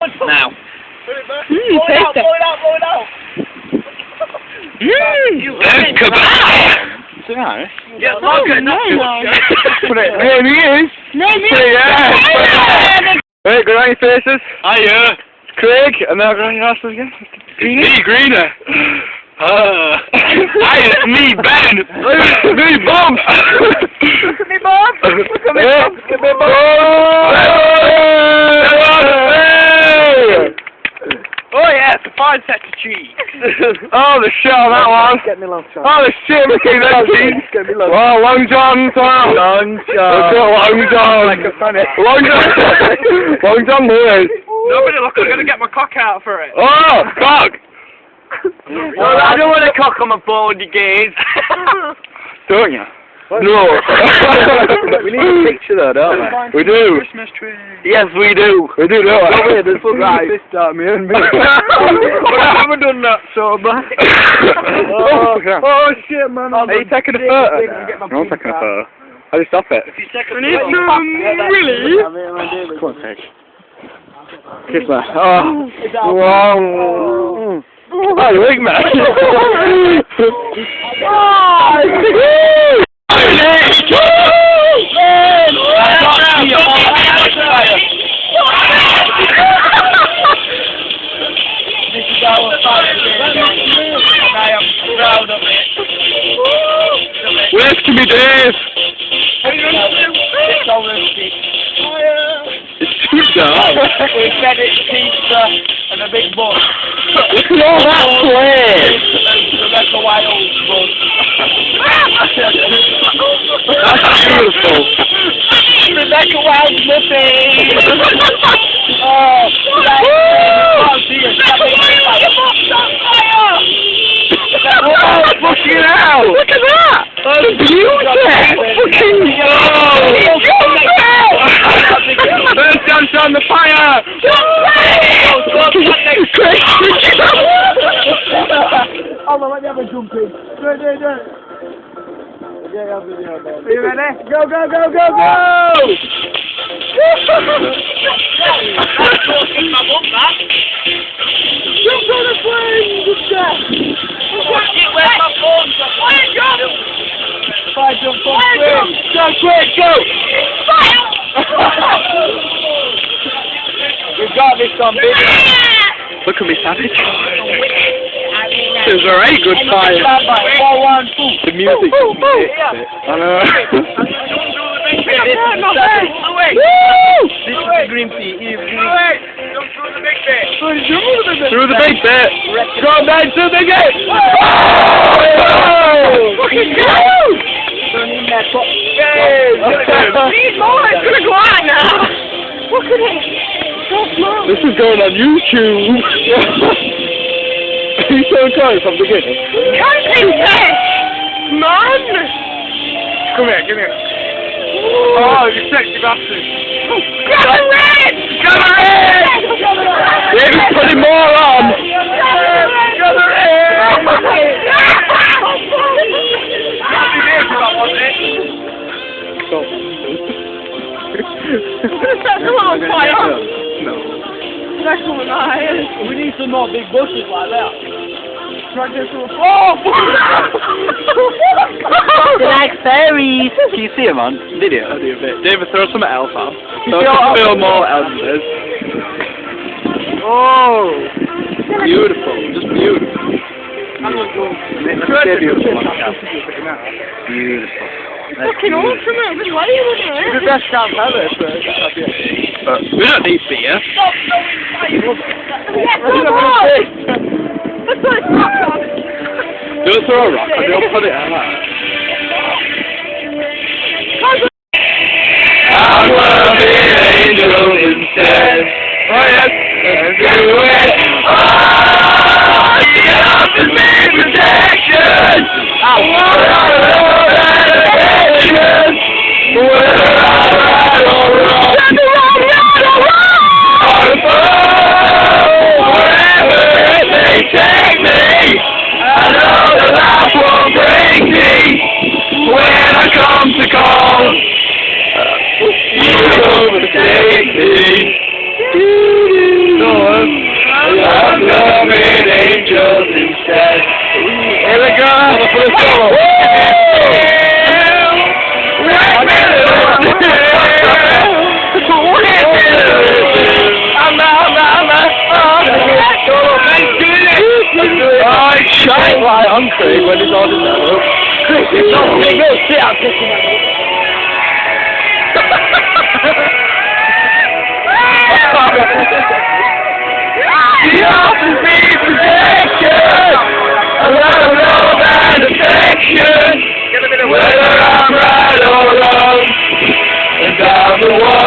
Now. Blow it out, blow it out, blow it out. Kebab! It's nice. Yeah, look at Put it, there he is. Hey, good on your faces. Hiya. Craig, and now good on your asses again. Me, Greenie. Hi, it's me, Ben. Me, Bob. Me, Bob. Look at me, Bob. Look at me, Bob. Oh yeah, it's a fine set of cheeks. Oh, the shit on that one. Get me long shot. Oh, the shit, Mickey, that cheeks. Get me long. Oh, Long John, Tom. Long Let's go, Long John. Like a funny. Long John. Long John Lewis. Nobody look, I'm gonna get my cock out for it. Oh, cock. Well, I don't want a cock on my phone, you gays. Don't you? No. We need a picture though, don't we? We do. Christmas tree. Yes, we do. We do, don't we? Oh, wait, there's one right. This start me and me. I haven't done that sober. Oh, shit, man. Are you taking a photo? No, I'm taking a photo. How do you stop it? We need some really. Come on, Trig. Kiss me. Oh. Wow. Oh, you weak, man. This is our fight, and I am proud of it. Where's Timmy Dave? It's all rusty. It's too dark. We fed it pizza and a big bun. Look at all that place. Rebecca Wild's bun. That's beautiful. Rebecca Wild's muffin. Oh, fucking hell! Look at that! That's beautiful! Fucking First dance on the fire! Oh, man, let me have a jump in. Do it. Yeah, I'll video there. Are you ready? Go! Jump on the plane! Good job! Where's my phone? Fire jump on the plane! Go, quick, go! We've got this on video. Look at me, savage. It was a very good fire. 4, 1, 2. The music just makes it. I know. This is the green pea. Through the big bit. Go on, Ben, through the big bit. Fucking go! Don't need that. Need more, it's gonna go out now. Look at it. So slow. This is going on YouTube. Are you so close from the beginning? Can't think this, man. Come here. Oh, you sexy bastard. Gather it! David's putting more on. Gather We need some more big bushes like that. Drag this to a Like fairies. Can you see him on video? I'll do a bit. David, throw some else on. So I can feel more elders. Oh! Beautiful. Just beautiful. Beautiful. fucking awesome, man. Why are you looking at The best chance ever. But we don't need beer. Stop throwing fire! Let's put a rock on. Don't throw a rock, I don't put it out. I will be an angel instead. Oh yes, let's do it. Oh, get up and make protection. I want attention. Whether I'm right or wrong. Wherever it may take me, I know that life will bring me when I come to call. You overtake me. Shine light on Trig when he's holding that up. Chris, it's not big, no shit, I'm picking that up. She offers me protection, a lot of love and affection, whether I'm right or wrong, and I'm the one.